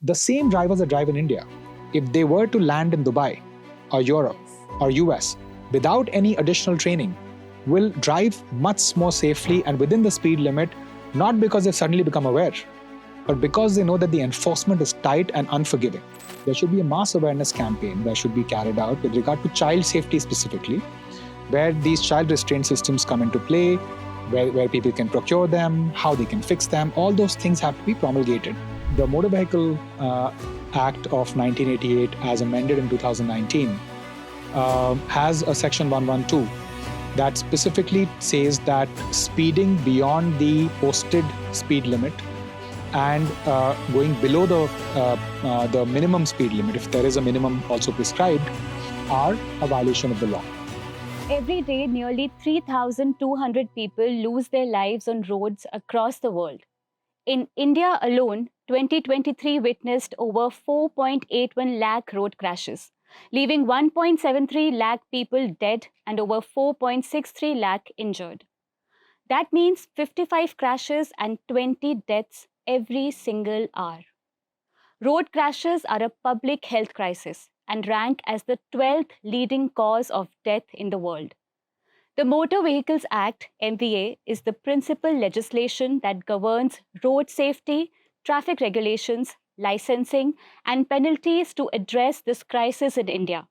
the same drivers that drive in India, if they were to land in Dubai or Europe or US without any additional training, will drive much more safely and within the speed limit, not because they've suddenly become aware, but because they know that the enforcement is tight and unforgiving. There should be a mass awareness campaign that should be carried out with regard to child safety specifically, where these child restraint systems come into play, where people can procure them, how they can fix them. All those things have to be promulgated. The Motor Vehicle Act of 1988, as amended in 2019, has a section 112 that specifically says that speeding beyond the posted speed limit and going below the minimum speed limit, if there is a minimum also prescribed, are a violation of the law. Every day, nearly 3,200 people lose their lives on roads across the world. In India alone, 2023 witnessed over 4.81 lakh road crashes, leaving 1.73 lakh people dead and over 4.63 lakh injured. That means 55 crashes and 20 deaths every single hour. Road crashes are a public health crisis and rank as the 12th leading cause of death in the world. The Motor Vehicles Act, MVA, is the principal legislation that governs road safety, traffic regulations, licensing, and penalties to address this crisis in India.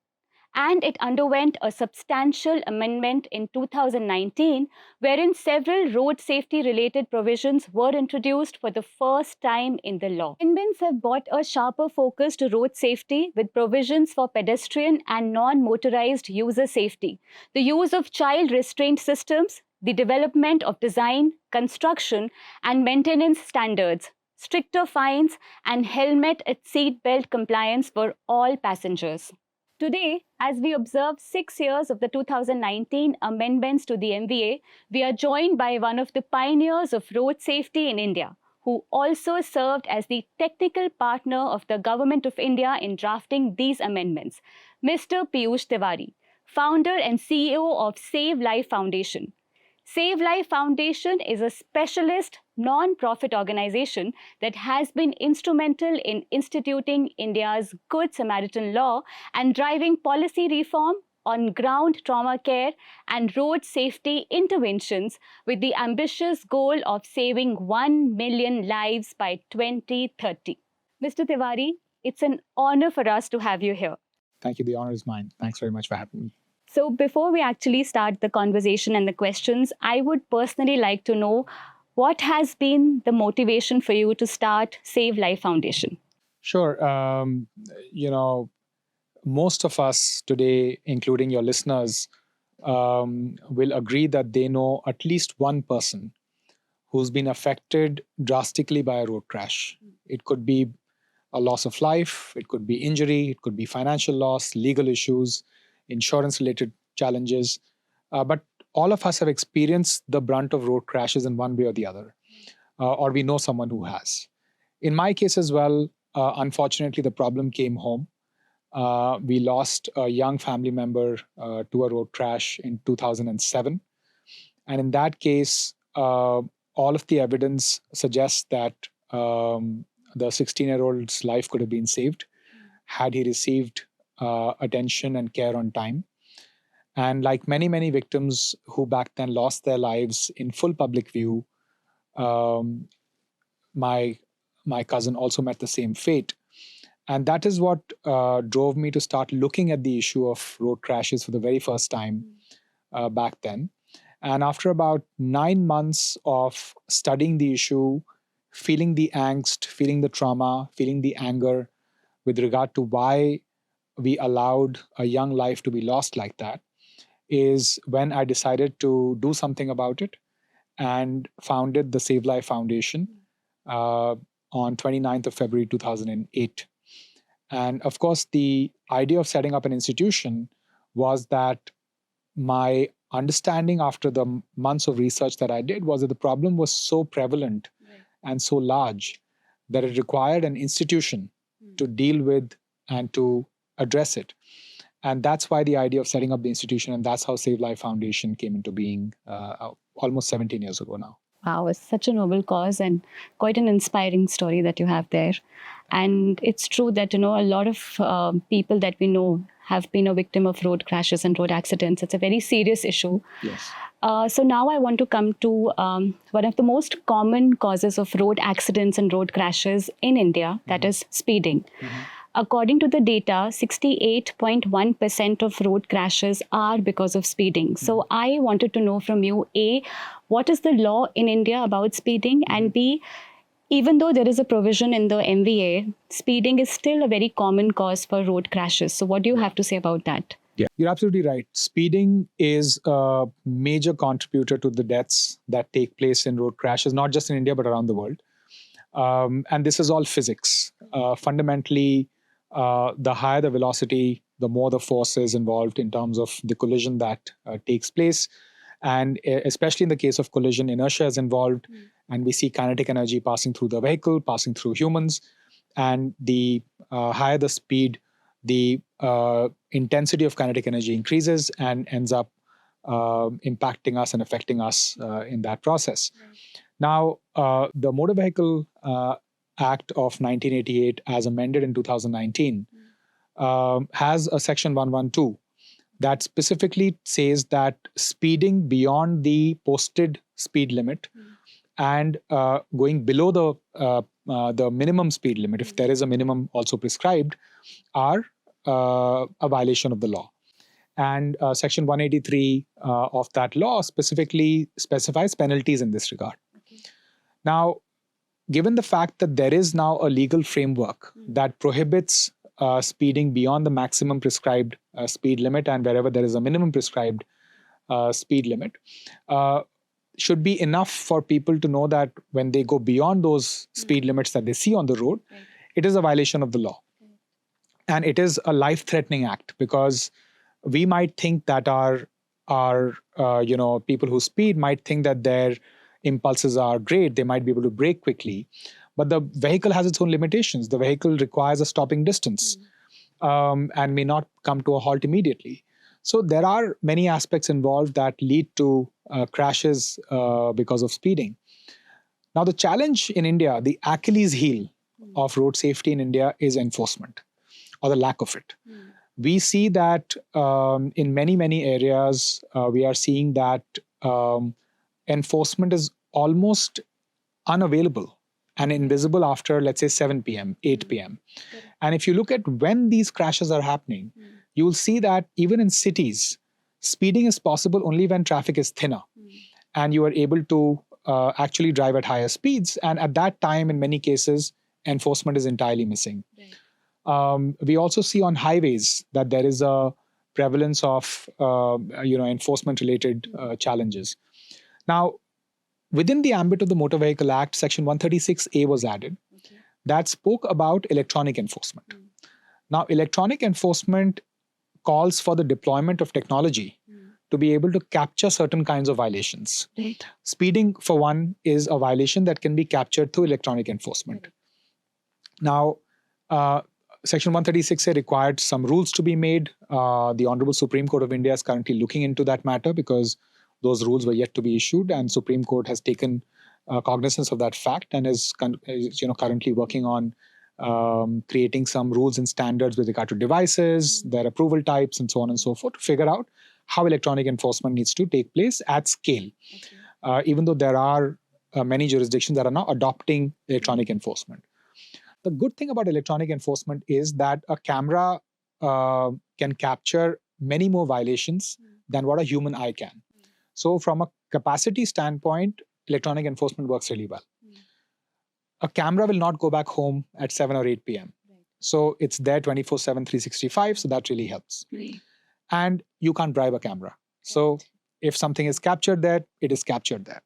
And it underwent a substantial amendment in 2019, wherein several road safety-related provisions were introduced for the first time in the law. Amendments have brought a sharper focus to road safety with provisions for pedestrian and non-motorized user safety, the use of child restraint systems, the development of design, construction, and maintenance standards, stricter fines, and helmet and seatbelt compliance for all passengers. Today, as we observe 6 years of the 2019 amendments to the MVA, we are joined by one of the pioneers of road safety in India, who also served as the technical partner of the Government of India in drafting these amendments, Mr. Piyush Tewari, founder and CEO of SaveLIFE Foundation. SaveLIFE Foundation is a specialist non-profit organization that has been instrumental in instituting India's Good Samaritan Law and driving policy reform on ground trauma care and road safety interventions with the ambitious goal of saving 1 million lives by 2030. Mr. Tewari, it's an honor for us to have you here. Thank you. The honor is mine. Thanks very much for having me. So before we actually start the conversation and the questions, I would personally like to know what has been the motivation for you to start SaveLIFE Foundation? Sure. Most of us today, including your listeners, will agree that they know at least one person who's been affected drastically by a road crash. It could be a loss of life, it could be injury, it could be financial loss, legal issues, insurance-related challenges. But all of us have experienced the brunt of road crashes in one way or the other, or we know someone who has. In my case as well, unfortunately, the problem came home. We lost a young family member to a road crash in 2007. And in that case, all of the evidence suggests that the 16-year-old's life could have been saved had he received attention and care on time. And like many, many victims who back then lost their lives in full public view, my cousin also met the same fate. And that is what drove me to start looking at the issue of road crashes for the very first time back then. And after about 9 months of studying the issue, feeling the angst, feeling the trauma, feeling the anger with regard to why we allowed a young life to be lost like that, is when I decided to do something about it and founded the SaveLIFE Foundation on 29th of February 2008. And of course, the idea of setting up an institution was that my understanding after the months of research that I did was that the problem was so prevalent and so large that it required an institution to deal with and to address it. And that's why the idea of setting up the institution, and that's how SaveLIFE Foundation came into being almost 17 years ago now. Wow, it's such a noble cause and quite an inspiring story that you have there. And it's true that, a lot of people that we know have been a victim of road crashes and road accidents. It's a very serious issue. Yes. So now I want to come to one of the most common causes of road accidents and road crashes in India, that is speeding. According to the data, 68.1% of road crashes are because of speeding. So I wanted to know from you, A, what is the law in India about speeding? And B, even though there is a provision in the MVA, speeding is still a very common cause for road crashes. So what do you have to say about that? Yeah, you're absolutely right. Speeding is a major contributor to the deaths that take place in road crashes, not just in India, but around the world. And this is all physics. Fundamentally, the higher the velocity, the more the force is involved in terms of the collision that takes place. And especially in the case of collision, inertia is involved. And we see kinetic energy passing through the vehicle, passing through humans. And the higher the speed, the intensity of kinetic energy increases and ends up impacting us and affecting us in that process. Now, the Motor Vehicle Act of 1988, as amended in 2019, has a section 112 that specifically says that speeding beyond the posted speed limit and going below the minimum speed limit, if there is a minimum also prescribed, are a violation of the law. And Section 183 of that law specifically specifies penalties in this regard. Now, given the fact that there is now a legal framework that prohibits speeding beyond the maximum prescribed speed limit, and wherever there is a minimum prescribed speed limit, should be enough for people to know that when they go beyond those speed limits that they see on the road, it is a violation of the law. And it is a life-threatening act, because we might think that our people who speed might think that their impulses are great. They might be able to brake quickly. But the vehicle has its own limitations. The vehicle requires a stopping distance and may not come to a halt immediately. So there are many aspects involved that lead to crashes because of speeding. Now, the challenge in India, the Achilles heel of road safety in India, is enforcement, or the lack of it. We see that in many, many areas, we are seeing that enforcement is almost unavailable and invisible after, let's say, 7 p.m., 8 p.m. And if you look at when these crashes are happening, you will see that even in cities, speeding is possible only when traffic is thinner and you are able to actually drive at higher speeds. And at that time, in many cases, enforcement is entirely missing. We also see on highways that there is a prevalence of enforcement-related challenges. Now, within the ambit of the Motor Vehicle Act, Section 136A was added that spoke about electronic enforcement. Now, electronic enforcement calls for the deployment of technology to be able to capture certain kinds of violations. Speeding, for one, is a violation that can be captured through electronic enforcement. Now, Section 136A required some rules to be made. The Honorable Supreme Court of India is currently looking into that matter because those rules were yet to be issued, and Supreme Court has taken cognizance of that fact and is currently working on creating some rules and standards with regard to devices, their approval types, and so on and so forth, to figure out how electronic enforcement needs to take place at scale. Even though there are many jurisdictions that are now adopting electronic enforcement. The good thing about electronic enforcement is that a camera can capture many more violations than what a human eye can. So from a capacity standpoint, electronic enforcement works really well. A camera will not go back home at 7 or 8 p.m. So it's there 24/7, 365, so that really helps. And you can't bribe a camera. So if something is captured there, it is captured there.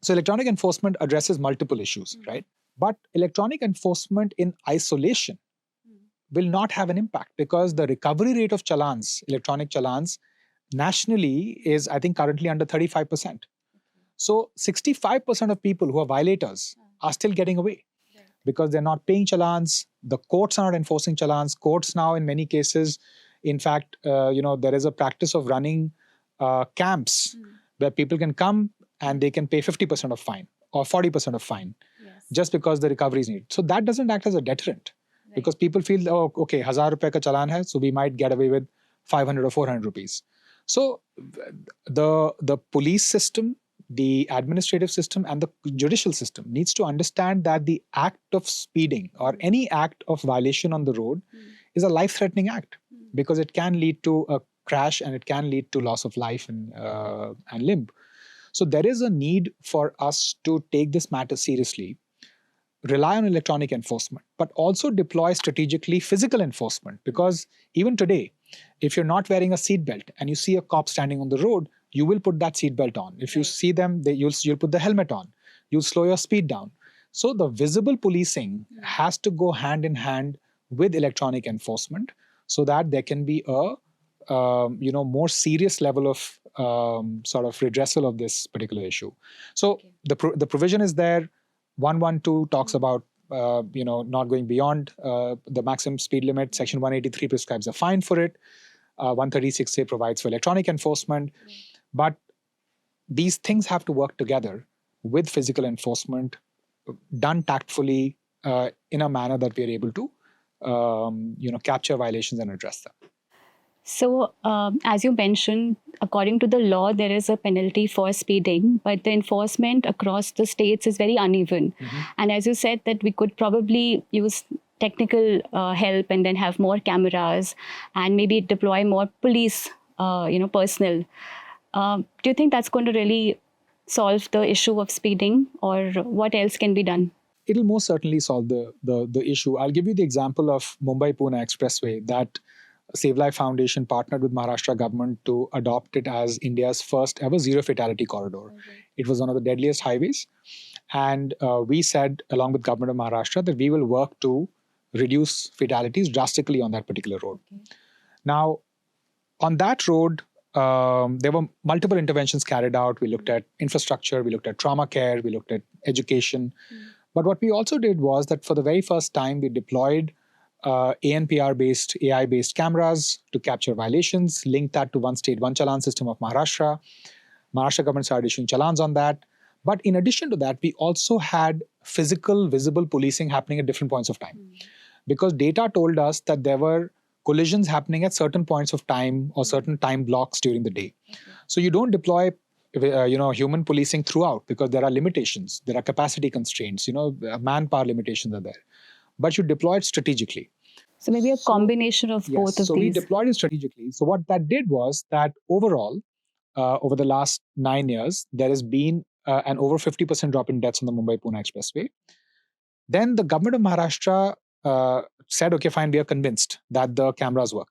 So electronic enforcement addresses multiple issues, right? But electronic enforcement in isolation will not have an impact, because the recovery rate of challans, electronic challans, nationally is, I think, currently under 35%. So 65% of people who are violators are still getting away because they're not paying challans. The courts are not enforcing challans. Courts now, in many cases, in fact, there is a practice of running camps where people can come and they can pay 50% of fine or 40% of fine just because the recovery is needed. So that doesn't act as a deterrent because people feel, oh, okay, 1,000 rupees ka chalan hai, so we might get away with 500 or 400 rupees. So the police system, the administrative system, and the judicial system needs to understand that the act of speeding or any act of violation on the road is a life-threatening act because it can lead to a crash and it can lead to loss of life and limb. So there is a need for us to take this matter seriously, rely on electronic enforcement, but also deploy strategically physical enforcement. Because even today, if you're not wearing a seatbelt and you see a cop standing on the road, you will put that seatbelt on. If you see them, you'll put the helmet on. You'll slow your speed down. So the visible policing has to go hand in hand with electronic enforcement, so that there can be a more serious level of sort of redressal of this particular issue. So the provision is there. 112 talks about not going beyond the maximum speed limit. Section 183 prescribes a fine for it. 136A provides for electronic enforcement. But these things have to work together with physical enforcement, done tactfully in a manner that we are able to capture violations and address them. So, as you mentioned, according to the law, there is a penalty for speeding, but the enforcement across the states is very uneven. And as you said, that we could probably use technical help and then have more cameras and maybe deploy more police, personnel. Do you think that's going to really solve the issue of speeding, or what else can be done? It'll most certainly solve the issue. I'll give you the example of Mumbai-Pune Expressway that SaveLIFE Foundation partnered with Maharashtra government to adopt it as India's first ever zero fatality corridor. It was one of the deadliest highways. And we said, along with government of Maharashtra, that we will work to reduce fatalities drastically on that particular road. Now, on that road, there were multiple interventions carried out. We looked at infrastructure, we looked at trauma care, we looked at education. But what we also did was that for the very first time, we deployed ANPR-based, AI-based cameras to capture violations, linked that to one state, one challan system of Maharashtra. Maharashtra government started issuing challans on that. But in addition to that, we also had physical, visible policing happening at different points of time. Because data told us that there were collisions happening at certain points of time or certain time blocks during the day. So you don't deploy human policing throughout because there are limitations, there are capacity constraints, manpower limitations are there. But you deploy it strategically. So maybe a combination of both of these. So we deployed it strategically. So what that did was that overall, over the last 9 years, there has been an over 50% drop in deaths on the Mumbai-Pune Expressway. Then the government of Maharashtra said, okay, fine, we are convinced that the cameras work.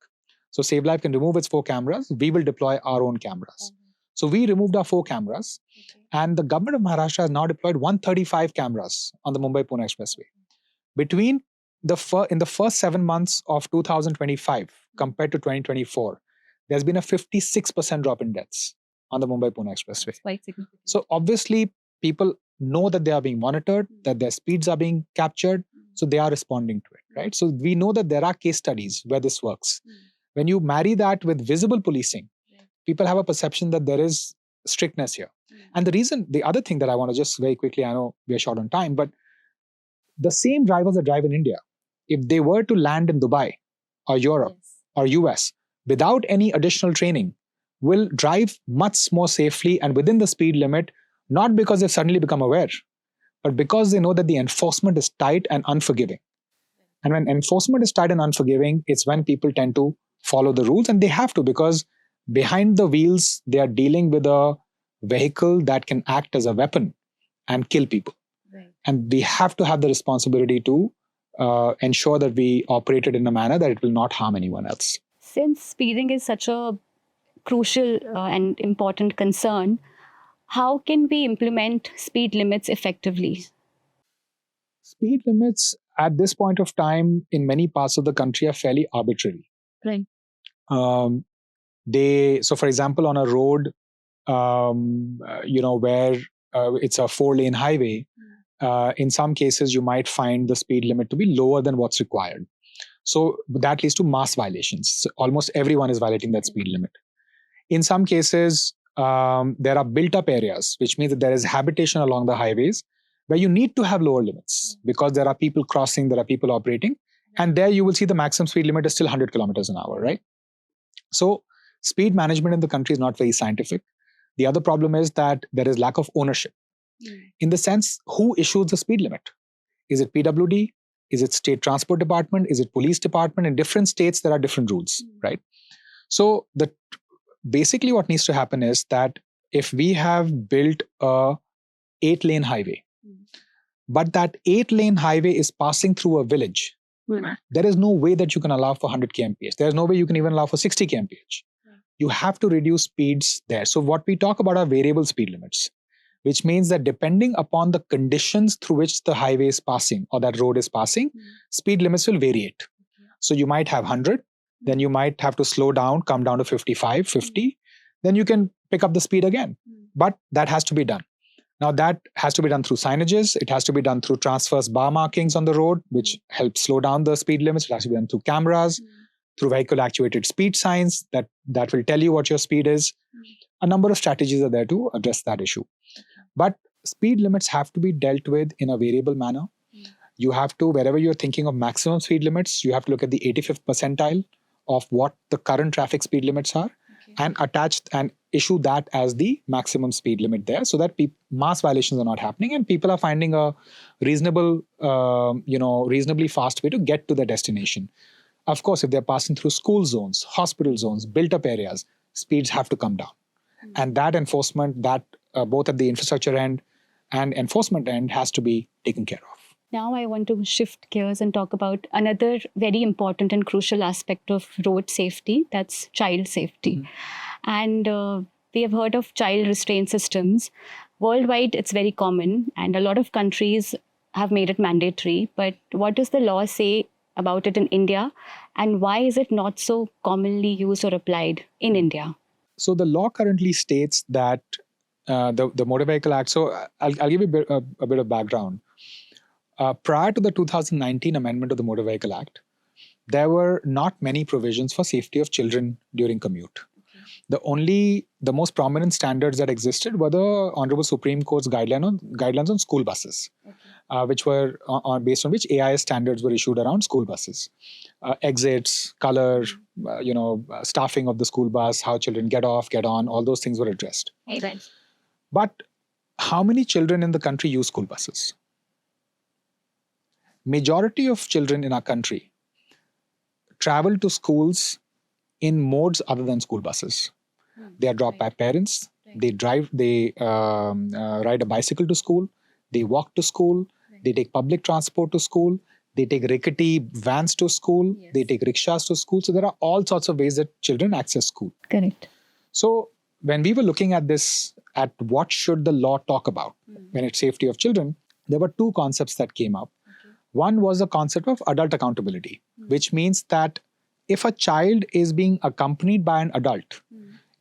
So SaveLIFE can remove its 4 cameras. We will deploy our own cameras. So we removed our 4 cameras. And the government of Maharashtra has now deployed 135 cameras on the Mumbai-Pune Expressway. Between in the first 7 months of 2025 compared to 2024, there's been a 56% drop in deaths on the Mumbai-Pune Expressway. That's quite significant. So obviously, people know that they are being monitored, that their speeds are being captured, so they are responding to it, right? So we know that there are case studies where this works. When you marry that with visible policing, people have a perception that there is strictness here. And the other thing that I want to just very quickly, I know we are short on time, but the same drivers that drive in India, if they were to land in Dubai or Europe or US without any additional training, will drive much more safely and within the speed limit, not because they've suddenly become aware, but because they know that the enforcement is tight and unforgiving. And when enforcement is tight and unforgiving, it's when people tend to follow the rules, and they have to, because behind the wheels, they are dealing with a vehicle that can act as a weapon and kill people. And we have to have the responsibility to ensure that we operate it in a manner that it will not harm anyone else. Since speeding is such a crucial and important concern, how can we implement speed limits effectively? Speed limits at this point of time in many parts of the country are fairly arbitrary. Right. So, for example, on a road, where it's a 4-lane highway, in some cases, you might find the speed limit to be lower than what's required. So that leads to mass violations. So almost everyone is violating that speed limit. In some cases, there are built up areas, which means that there is habitation along the highways where you need to have lower limits because there are people crossing, there are people operating. And there you will see the maximum speed limit is still 100 kilometers an hour, right? So speed management in the country is not very scientific. The other problem is that there is lack of ownership in the sense who issues the speed limit. Is it PWD? Is it state transport department? Is it police department? In different states, there are different rules, right? So basically what needs to happen is that if we have built a 8-lane highway, but that 8-lane highway is passing through a village, there is no way that you can allow for 100 kmph. There is no way you can even allow for 60 kmph. You have to reduce speeds there. So what we talk about are variable speed limits, which means that depending upon the conditions through which the highway is passing or that road is passing, speed limits will variate. So you might have 100, then you might have to slow down, come down to 55, 50, then you can pick up the speed again. But that has to be done. Now that has to be done through signages. It has to be done through transverse bar markings on the road, which help slow down the speed limits. It has to be done through cameras, through vehicle actuated speed signs that will tell you what your speed is. A number of strategies are there to address that issue. But speed limits have to be dealt with in a variable manner. You have to, wherever you're thinking of maximum speed limits, you have to look at the 85th percentile of what the current traffic speed limits are and attach and issue that as the maximum speed limit there so that mass violations are not happening and people are finding a reasonably fast way to get to the destination. Of course, if they're passing through school zones, hospital zones, built up areas, speeds have to come down. And that enforcement, both at the infrastructure end and enforcement end, has to be taken care of. Now I want to shift gears and talk about another very important and crucial aspect of road safety, that's child safety. And we have heard of child restraint systems. Worldwide, it's very common, and a lot of countries have made it mandatory. But what does the law say about it in India, and why is it not so commonly used or applied in India? So the law currently states that the Motor Vehicle Act. So I'll give you a bit of background. Prior to the 2019 amendment of the Motor Vehicle Act, there were not many provisions for safety of children during commute. The most prominent standards that existed were the Honorable Supreme Court's guidelines on school buses, which were based on which AIS standards were issued around school buses. Exits, color, staffing of the school bus, how children get off, get on, all those things were addressed. Right. But how many children in the country use school buses? Majority of children in our country travel to schools in modes other than school buses. They are dropped by parents. They drive. They ride a bicycle to school. They walk to school. They take public transport to school. They take rickety vans to school. They take rickshaws to school. So there are all sorts of ways that children access school. Correct. So when we were looking at this, at what should the law talk about when it's safety of children, there were two concepts that came up. One was the concept of adult accountability, which means that if a child is being accompanied by an adult,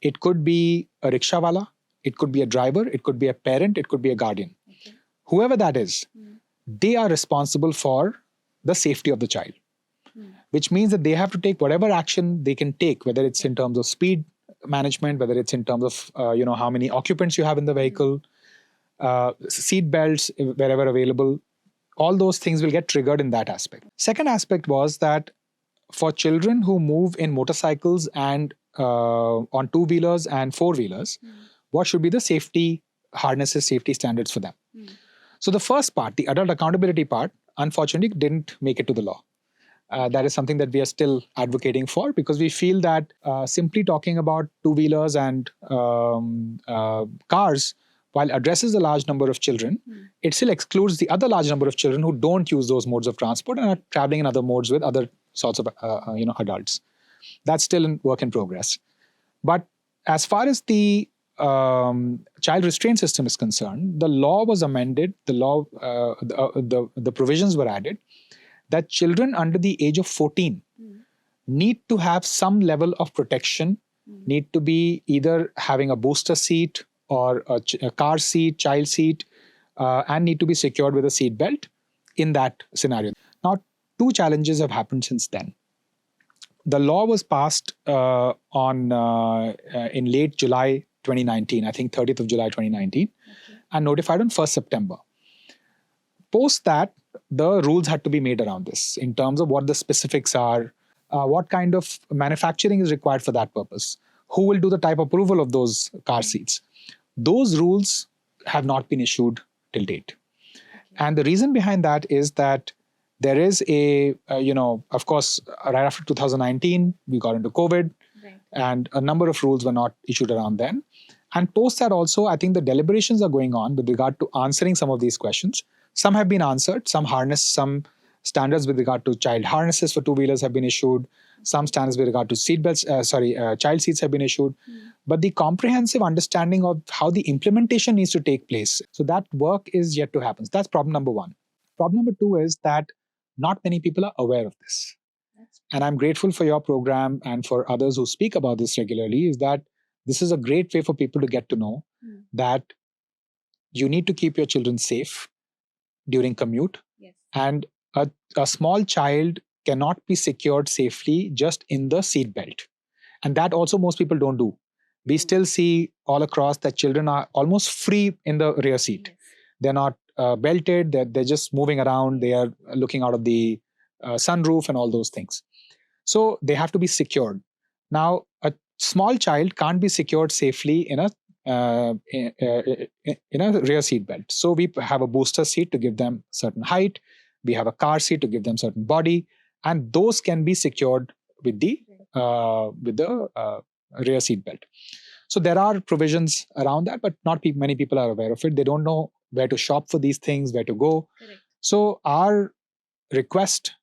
it could be a rickshawala, it could be a driver, it could be a parent, it could be a guardian. Whoever that is, they are responsible for the safety of the child, which means that they have to take whatever action they can take, whether it's in terms of speed management, whether it's in terms of how many occupants you have in the vehicle, seat belts wherever available. All those things will get triggered in that aspect. Second aspect was that for children who move in motorcycles and on two-wheelers and four-wheelers, what should be the safety harnesses, safety standards for them? So the first part, the adult accountability part, unfortunately didn't make it to the law. That is something that we are still advocating for because we feel that simply talking about two-wheelers and cars, while addresses a large number of children, it still excludes the other large number of children who don't use those modes of transport and are traveling in other modes with other sorts of adults. That's still a work in progress. But as far as the child restraint system is concerned, the law was amended. The provisions were added that children under the age of 14 need to have some level of protection, need to be either having a booster seat or a car seat, child seat, and need to be secured with a seat belt in that scenario. Now, two challenges have happened since then. The law was passed in late July 2019, I think 30th of July 2019, Okay. and notified on 1st September. Post that, the rules had to be made around this in terms of what the specifics are, what kind of manufacturing is required for that purpose, who will do the type approval of those car seats. Those rules have not been issued till date. And the reason behind that is that there is of course, right after 2019, we got into COVID, Right. and a number of rules were not issued around then. And post that also, I think the deliberations are going on with regard to answering some of these questions. Some have been answered, some standards with regard to child harnesses for two-wheelers have been issued, some standards with regard to child seats have been issued. But the comprehensive understanding of how the implementation needs to take place, so that work is yet to happen. That's problem number one. Problem number two is that not many people are aware of this. And I'm grateful for your program and for others who speak about this regularly, is that this is a great way for people to get to know that you need to keep your children safe during commute. Yes. And a small child cannot be secured safely just in the seat belt. And that also most people don't do. We still see all across that children are almost free in the rear seat. Yes. They're not belted, they're just moving around, they are looking out of the sunroof and all those things. So they have to be secured. Now, a small child can't be secured safely in a rear seat belt. So we have a booster seat to give them certain height. We have a car seat to give them certain body, and those can be secured with the rear seat belt. So there are provisions around that, but not many people are aware of it. They don't know where to shop for these things, where to go. Correct. So our request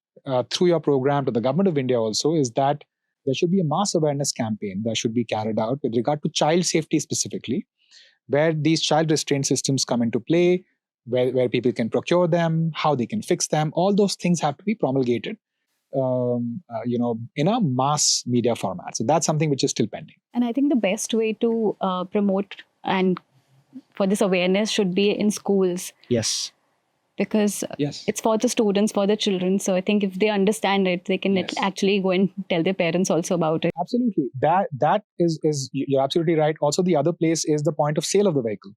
through your program to the government of India also is that there should be a mass awareness campaign that should be carried out with regard to child safety specifically, where these child restraint systems come into play, where people can procure them, how they can fix them. All those things have to be promulgated, in a mass media format. So that's something which is still pending. And I think the best way to promote and for this awareness should be in schools. Yes. Because Yes. it's for the students, for the children. So I think if they understand it, they can Yes. actually go and tell their parents also about it. Absolutely. That is you're absolutely right. Also, the other place is the point of sale of the vehicle.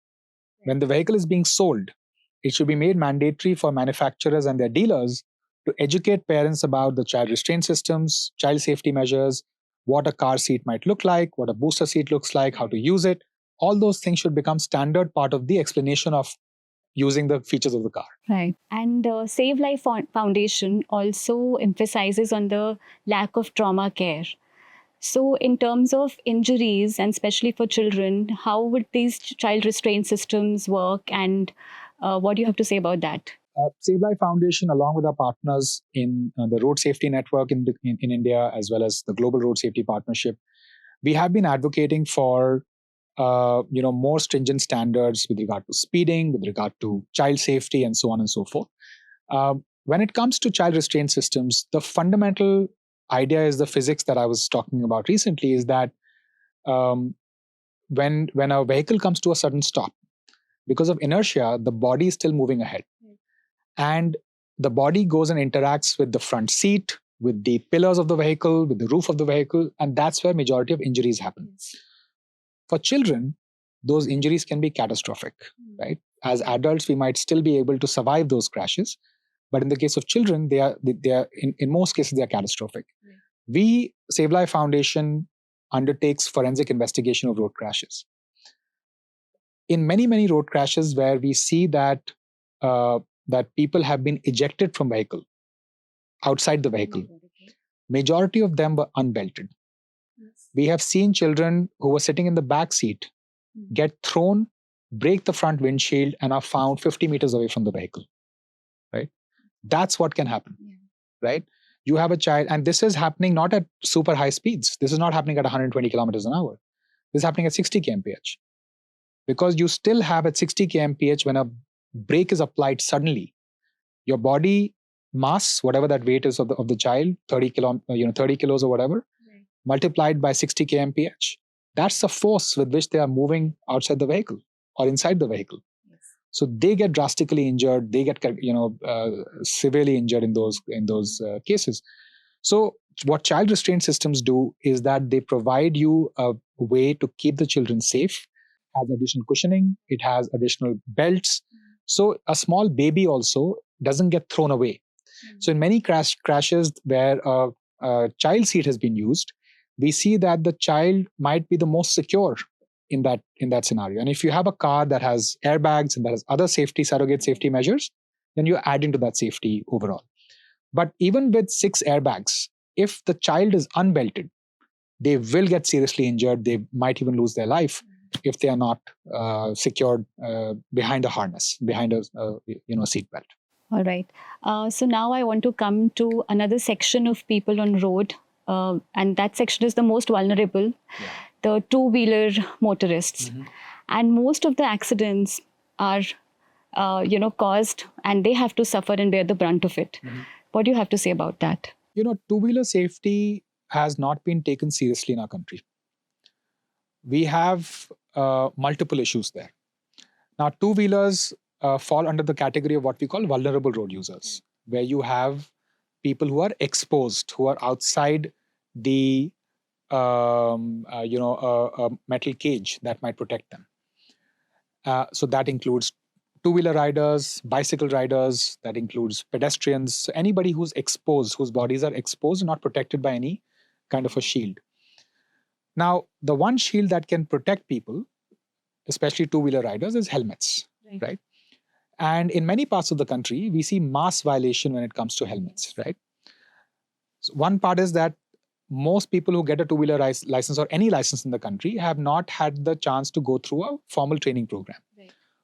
When the vehicle is being sold, it should be made mandatory for manufacturers and their dealers to educate parents about the child restraint systems, child safety measures, what a car seat might look like, what a booster seat looks like, how to use it. All those things should become standard part of the explanation of using the features of the car. Right. And SaveLIFE Foundation also emphasizes on the lack of trauma care. So in terms of injuries, and especially for children, how would these child restraint systems work, and what do you have to say about that? SaveLIFE Foundation, along with our partners in the Road Safety Network in India, as well as the Global Road Safety Partnership, we have been advocating for more stringent standards with regard to speeding, with regard to child safety, and so on and so forth. When it comes to child restraint systems, the fundamental idea is the physics that I was talking about recently, is that when a vehicle comes to a sudden stop, because of inertia, the body is still moving ahead. And the body goes and interacts with the front seat, with the pillars of the vehicle, with the roof of the vehicle, and that's where majority of injuries happen. For children, those injuries can be catastrophic, right? As adults, we might still be able to survive those crashes, but in the case of children, they are in most cases they are catastrophic. We, SaveLIFE Foundation, undertakes forensic investigation of road crashes. In many road crashes where we see that people have been ejected from vehicle, outside the vehicle, majority of them were unbelted. We have seen children who were sitting in the back seat get thrown, break the front windshield, and are found 50 meters away from the vehicle, right? That's what can happen, right? You have a child, and this is happening not at super high speeds. This is not happening at 120 kilometers an hour. This is happening at 60 kmph. Because you still have at 60 kmph, when a brake is applied suddenly, your body mass, whatever that weight is of the child, 30 kilos or whatever, multiplied by 60 kmph, that's the force with which they are moving outside the vehicle or inside the vehicle. So they get drastically injured. They get severely injured in those cases. So what child restraint systems do is that they provide you a way to keep the children safe has additional cushioning, it has additional belts. So a small baby also doesn't get thrown away. So in many crashes where a child seat has been used, we see that the child might be the most secure in that scenario. And if you have a car that has airbags and that has other surrogate safety measures, then you're adding to that safety overall. But even with 6 airbags, if the child is unbelted, they will get seriously injured. They might even lose their life if they are not secured behind a harness, behind a seat belt. All right. So now I want to come to another section of people on road, and that section is the most vulnerable, the two-wheeler motorists. And most of the accidents are, caused, and they have to suffer and bear the brunt of it. What do you have to say about that? Two-wheeler safety has not been taken seriously in our country. We have multiple issues there. Now, two-wheelers fall under the category of what we call vulnerable road users, where you have people who are exposed, who are outside the a metal cage that might protect them. So that includes two-wheeler riders, bicycle riders, that includes pedestrians, so anybody who's exposed, whose bodies are exposed, not protected by any kind of a shield. Now, the one shield that can protect people, especially two-wheeler riders, is helmets, right? And in many parts of the country, we see mass violation when it comes to helmets, right? So one part is that most people who get a two-wheeler license or any license in the country have not had the chance to go through a formal training program.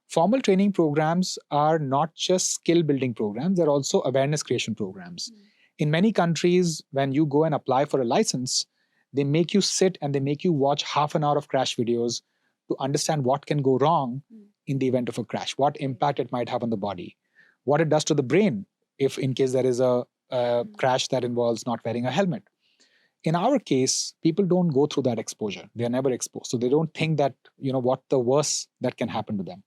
Formal training programs are not just skill building programs, they're also awareness creation programs. In many countries, when you go and apply for a license, they make you sit and they make you watch half an hour of crash videos to understand what can go wrong in the event of a crash, what impact it might have on the body, what it does to the brain if in case there is a crash that involves not wearing a helmet. In our case, people don't go through that exposure. They're never exposed. So they don't think that, what the worst that can happen to them.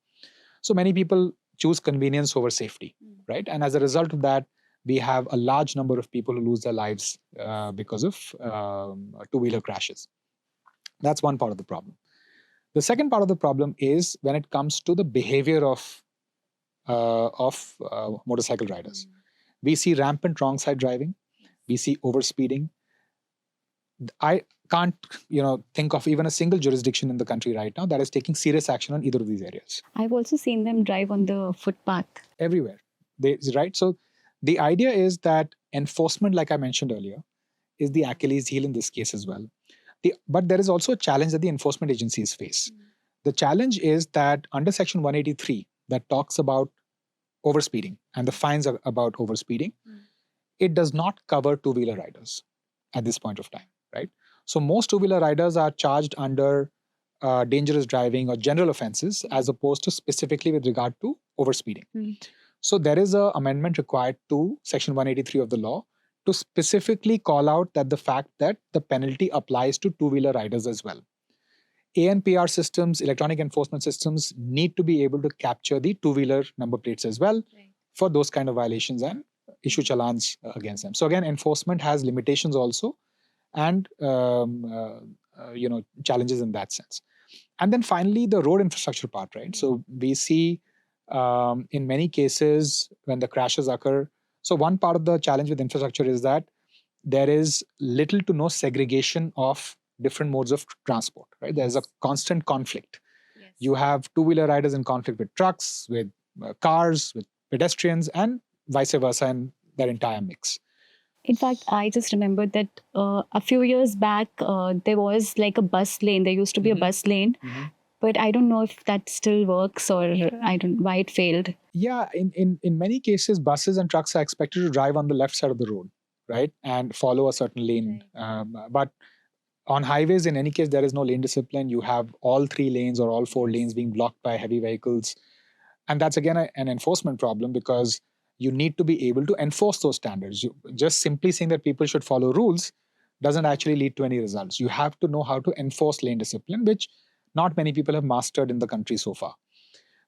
So many people choose convenience over safety, right? And as a result of that, we have a large number of people who lose their lives because of two-wheeler crashes. That's one part of the problem. The second part of the problem is when it comes to the behavior of motorcycle riders. We see rampant wrong side driving. We see overspeeding. I can't, think of even a single jurisdiction in the country right now that is taking serious action on either of these areas. I've also seen them drive on the footpath. Everywhere. Right? So the idea is that enforcement, like I mentioned earlier, is the Achilles heel in this case as well. But there is also a challenge that the enforcement agencies face. The challenge is that under Section 183, that talks about overspeeding and the fines are about overspeeding, it does not cover two-wheeler riders at this point of time, right? So most two-wheeler riders are charged under dangerous driving or general offenses as opposed to specifically with regard to overspeeding. So there is an amendment required to Section 183 of the law to specifically call out that the fact that the penalty applies to two-wheeler riders as well. ANPR systems, electronic enforcement systems, need to be able to capture the two-wheeler number plates as well for those kind of violations and issue challans against them. So again, enforcement has limitations also and challenges in that sense. And then finally, the road infrastructure part, right? So we see in many cases when the crashes occur. So one part of the challenge with infrastructure is that there is little to no segregation of different modes of transport, right? There's a constant conflict. You have two-wheeler riders in conflict with trucks, with cars, with pedestrians, and vice versa, and their entire mix. In fact, I just remembered that a few years back, there was like a bus lane. There used to be a bus lane, but I don't know if that still works or why it failed. Yeah, in many cases, buses and trucks are expected to drive on the left side of the road, right, and follow a certain lane. But on highways, in any case, there is no lane discipline. You have all 3 lanes or all 4 lanes being blocked by heavy vehicles. And that's again an enforcement problem because you need to be able to enforce those standards. Just simply saying that people should follow rules doesn't actually lead to any results. You have to know how to enforce lane discipline, which not many people have mastered in the country so far.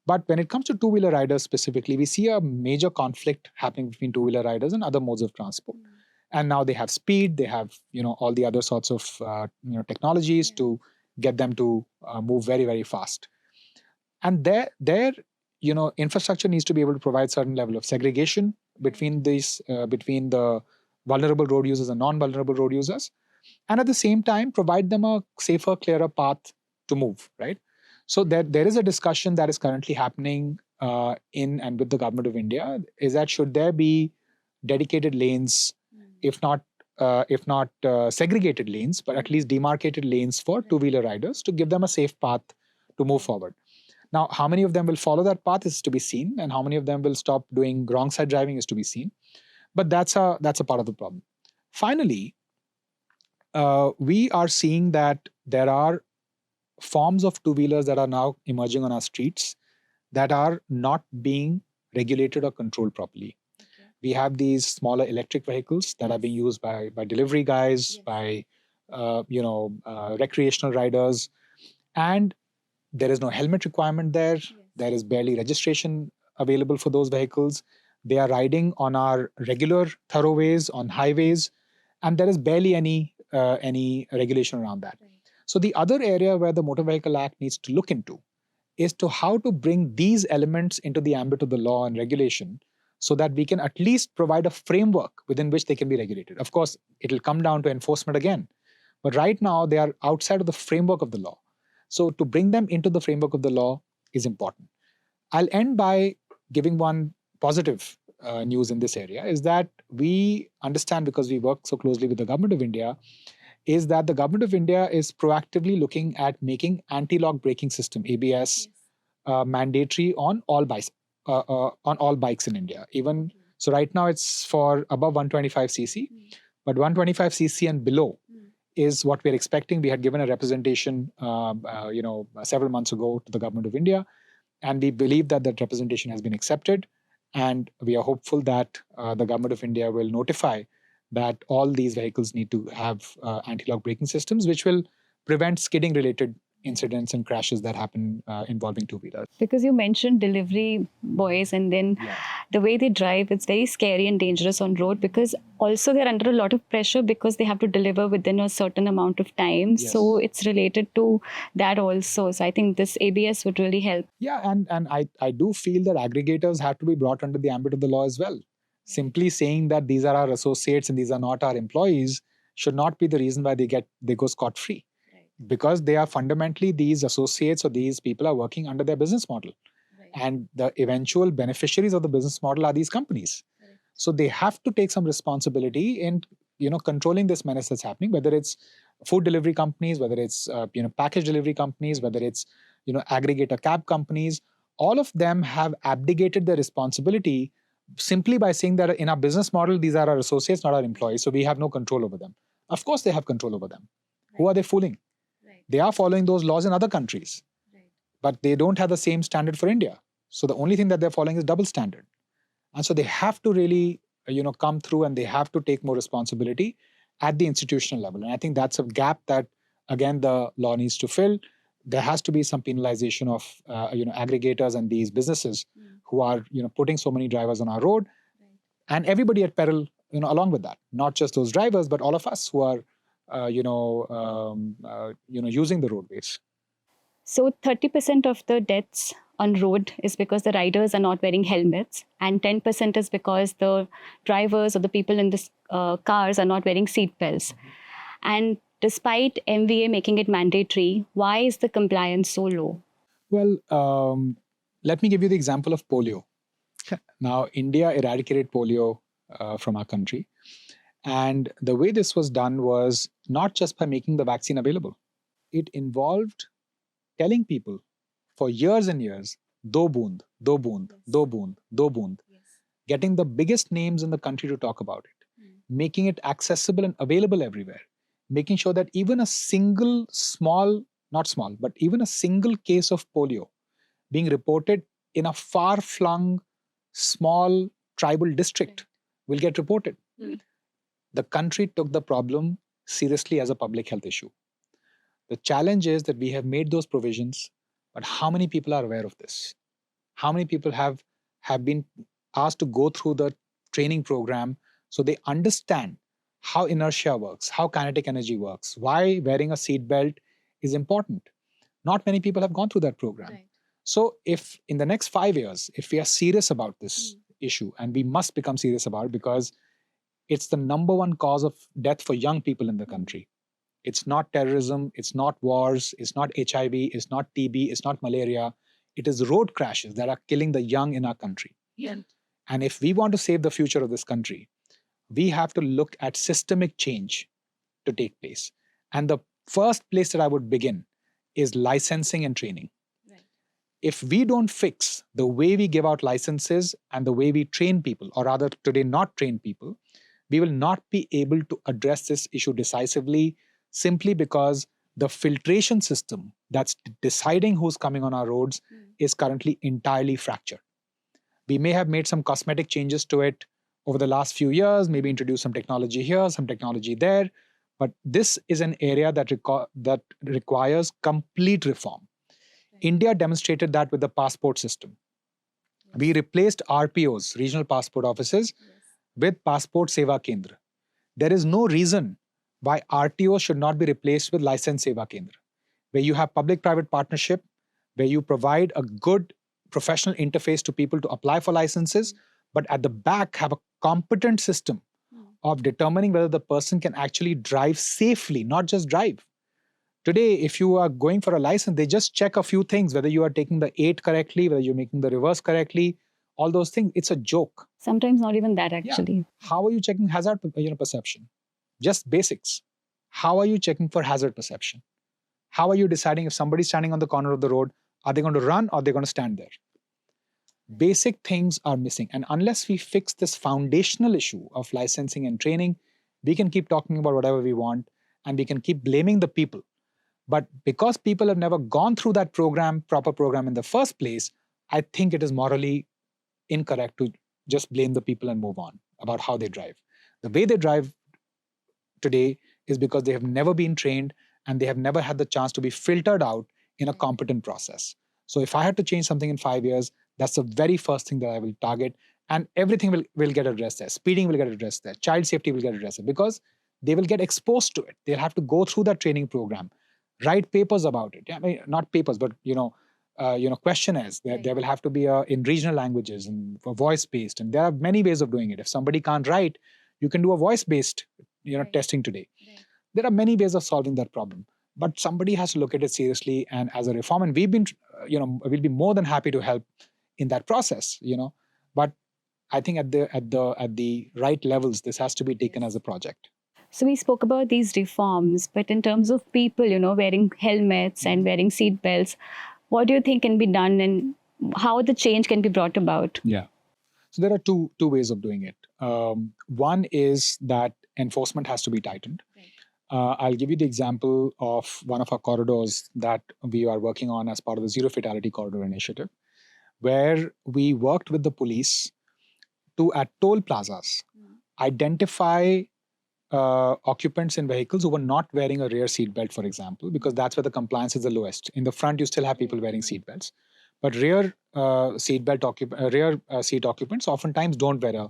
But when it comes to two-wheeler riders specifically, we see a major conflict happening between two-wheeler riders and other modes of transport. And now they have speed, they have all the other sorts of technologies to get them to move very, very fast. And their infrastructure needs to be able to provide certain level of segregation between between the vulnerable road users and non-vulnerable road users, and at the same time provide them a safer, clearer path to move, right? So there is a discussion that is currently happening in and with the government of India, is that should there be dedicated lanes, if not segregated lanes, but at least demarcated lanes for two-wheeler riders to give them a safe path to move forward. Now, how many of them will follow that path is to be seen, and how many of them will stop doing wrong side driving is to be seen. But that's a part of the problem. Finally, we are seeing that there are forms of two-wheelers that are now emerging on our streets that are not being regulated or controlled properly. We have these smaller electric vehicles that are being used by delivery guys, by recreational riders, and there is no helmet requirement there. There is barely registration available for those vehicles. They are riding on our regular thoroughways, on highways, and there is barely any regulation around that. So the other area where the Motor Vehicle Act needs to look into is to how to bring these elements into the ambit of the law and regulation, so that we can at least provide a framework within which they can be regulated. Of course, it'll come down to enforcement again, but right now they are outside of the framework of the law. So to bring them into the framework of the law is important. I'll end by giving one positive news in this area, is that we understand, because we work so closely with the government of India, is that the government of India is proactively looking at making anti-lock braking system, ABS, mandatory on all bikes in India. Even so, right now it's for above 125cc, but 125cc and below is what we're expecting. We had given a representation, several months ago to the government of India, and we believe that that representation has been accepted. And we are hopeful that the government of India will notify that all these vehicles need to have anti-lock braking systems, which will prevent skidding-related incidents and crashes that happen involving two-wheelers. Because you mentioned delivery boys, and then the way they drive, it's very scary and dangerous on road, because also they're under a lot of pressure because they have to deliver within a certain amount of time. Yes. So it's related to that also. So I think this ABS would really help. Yeah, and I do feel that aggregators have to be brought under the ambit of the law as well. Simply saying that these are our associates and these are not our employees should not be the reason why they go scot-free. Because they are fundamentally, these associates or these people are working under their business model. And the eventual beneficiaries of the business model are these companies. So they have to take some responsibility in controlling this menace that's happening, whether it's food delivery companies, whether it's package delivery companies, whether it's aggregator cab companies. All of them have abdicated their responsibility simply by saying that in our business model, these are our associates, not our employees, so we have no control over them. Of course they have control over them. Who are they fooling? They are following those laws in other countries, but they don't have the same standard for India. So the only thing that they're following is double standard. And so they have to really come through, and they have to take more responsibility at the institutional level. And I think that's a gap that, again, the law needs to fill. There has to be some penalization of aggregators and these businesses who are putting so many drivers on our road, and everybody at peril along with that. Not just those drivers, but all of us who are using the roadways. So 30% of the deaths on road is because the riders are not wearing helmets, and 10% is because the drivers or the people in the cars are not wearing seat belts. And despite MVA making it mandatory, why is the compliance so low? Well, let me give you the example of polio. Now, India eradicated polio from our country. And the way this was done was not just by making the vaccine available. It involved telling people for years and years, do boond, do boond, do boond, do boond, getting the biggest names in the country to talk about it, making it accessible and available everywhere, making sure that even a single even a single case of polio being reported in a far-flung, small tribal district will get reported. The country took the problem seriously as a public health issue. The challenge is that we have made those provisions, but how many people are aware of this? How many people have been asked to go through the training program so they understand how inertia works, how kinetic energy works, why wearing a seat belt is important? Not many people have gone through that program. So if in the next 5 years, if we are serious about this issue, and we must become serious about it because it's the number one cause of death for young people in the country. It's not terrorism, it's not wars, it's not HIV, it's not TB, it's not malaria. It is road crashes that are killing the young in our country. Yeah. And if we want to save the future of this country, we have to look at systemic change to take place. And the first place that I would begin is licensing and training. Right. If we don't fix the way we give out licenses and the way we train people, or rather today not train people, we will not be able to address this issue decisively, simply because the filtration system that's deciding who's coming on our roads is currently entirely fractured. We may have made some cosmetic changes to it over the last few years, maybe introduced some technology here, some technology there, but this is an area that requires complete reform. India demonstrated that with the passport system. We replaced RPOs, regional passport offices, with Passport Seva Kendra. There is no reason why RTO should not be replaced with License Seva Kendra, where you have public-private partnership, where you provide a good professional interface to people to apply for licenses, but at the back have a competent system of determining whether the person can actually drive safely, not just drive. Today, if you are going for a license, they just check a few things, whether you are taking the 8 correctly, whether you're making the reverse correctly, all those things. It's a joke. Sometimes not even that, actually. Yeah. How are you checking hazard perception? Just basics. How are you checking for hazard perception? How are you deciding if somebody's standing on the corner of the road, are they going to run or are they going to stand there? Basic things are missing. And unless we fix this foundational issue of licensing and training, we can keep talking about whatever we want and we can keep blaming the people. But because people have never gone through that proper program in the first place, I think it is morally incorrect to just blame the people and move on about how they drive. The way they drive today is because they have never been trained and they have never had the chance to be filtered out in a competent process. So if I had to change something in 5 years, that's the very first thing that I will target, and everything will get addressed there. Speeding will get addressed there. Child safety will get addressed there because they will get exposed to it. They'll have to go through that training program, write papers about it. I mean, not papers, but questionnaires. There will have to be in regional languages and for voice-based, and there are many ways of doing it. If somebody can't write, you can do a voice-based, testing today. Right. There are many ways of solving that problem, but somebody has to look at it seriously and as a reform. And we've been, we'll be more than happy to help in that process. But I think at the right levels, this has to be taken as a project. So we spoke about these reforms, but in terms of people, wearing helmets and wearing seat belts, what do you think can be done and how the change can be brought about? Yeah. So there are two ways of doing it. One is that enforcement has to be tightened. Right. I'll give you the example of one of our corridors that we are working on as part of the Zero Fatality Corridor Initiative, where we worked with the police to, at toll plazas, identify occupants in vehicles who were not wearing a rear seat belt, for example, because that's where the compliance is the lowest. In the front, you still have people wearing seat belts, but rear seat occupants oftentimes don't wear a.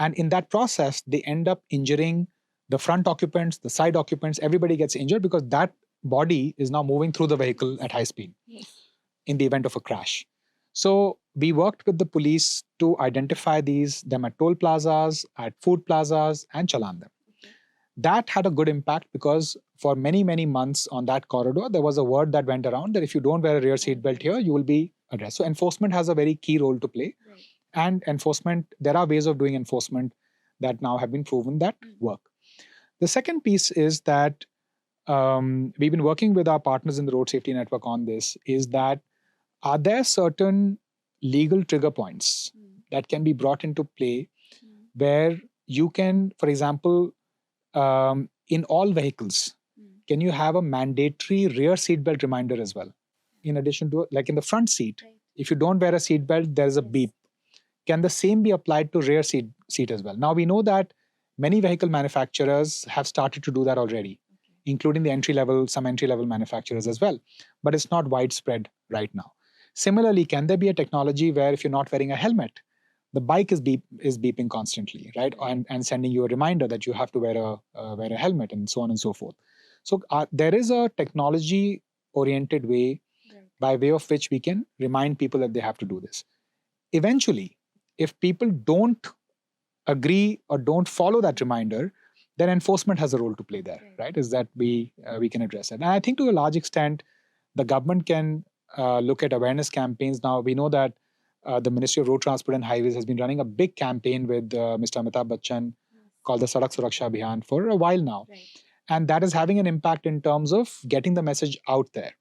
And in that process, they end up injuring the front occupants, the side occupants. Everybody gets injured because that body is now moving through the vehicle at high speed in the event of a crash. So we worked with the police to identify them at toll plazas, at food plazas, and challan them. That had a good impact because for many, many months on that corridor, there was a word that went around that if you don't wear a rear seat belt here, you will be arrested. So enforcement has a very key role to play. Right. And enforcement, there are ways of doing enforcement that now have been proven that work. The second piece is that we've been working with our partners in the Road Safety Network on this, is that are there certain legal trigger points that can be brought into play where you can, for example, in all vehicles, can you have a mandatory rear seatbelt reminder as well? In addition to, like in the front seat, if you don't wear a seatbelt, there is a beep. Can the same be applied to rear seat as well? Now we know that many vehicle manufacturers have started to do that already, including some entry-level manufacturers as well. But it's not widespread right now. Similarly, can there be a technology where if you're not wearing a helmet, the bike is beeping constantly, right? And sending you a reminder that you have to wear a helmet and so on and so forth. So there is a technology-oriented way by way of which we can remind people that they have to do this. Eventually, if people don't agree or don't follow that reminder, then enforcement has a role to play there, right? Is that we can address it. And I think to a large extent, the government can look at awareness campaigns. Now, we know that the Ministry of Road Transport and Highways has been running a big campaign with Mr. Amitabh Bachchan called the Sadak Suraksha Abhiyan for a while now. Right. And that is having an impact in terms of getting the message out there.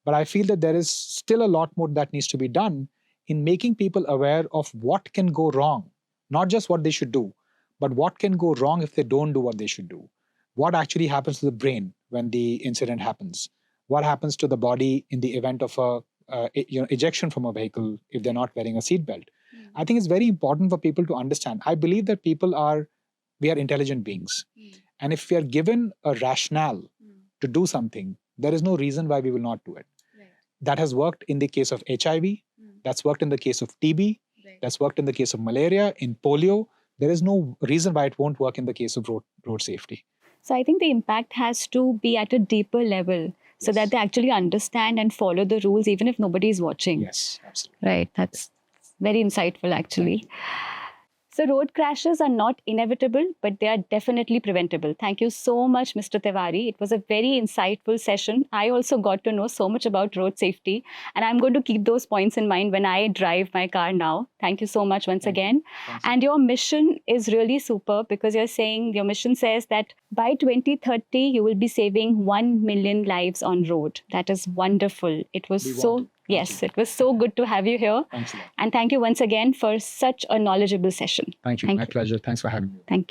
But I feel that there is still a lot more that needs to be done in making people aware of what can go wrong, not just what they should do, but what can go wrong if they don't do what they should do. What actually happens to the brain when the incident happens? What happens to the body in the event of a ejection from a vehicle if they're not wearing a seatbelt? I think it's very important for people to understand. I believe that we are intelligent beings. And if we are given a rationale to do something, there is no reason why we will not do it. Right. That has worked in the case of HIV. That's worked in the case of TB. Right. That's worked in the case of malaria, in polio. There is no reason why it won't work in the case of road safety. So I think the impact has to be at a deeper level so Yes. that they actually understand and follow the rules even if nobody is watching. Yes, absolutely. Right. That's very insightful, actually. So road crashes are not inevitable, but they are definitely preventable. Thank you so much, Mr. Tewari. It was a very insightful session. I also got to know so much about road safety, and I'm going to keep those points in mind when I drive my car now. Thank you so much once again. Thanks. And your mission is really super because your mission says that by 2030, you will be saving 1 million lives on road. That is wonderful. It was Yes, it was so good to have you here. Thanks a lot. And thank you once again for such a knowledgeable session. Thank you. My pleasure. Thanks for having me. Thank you.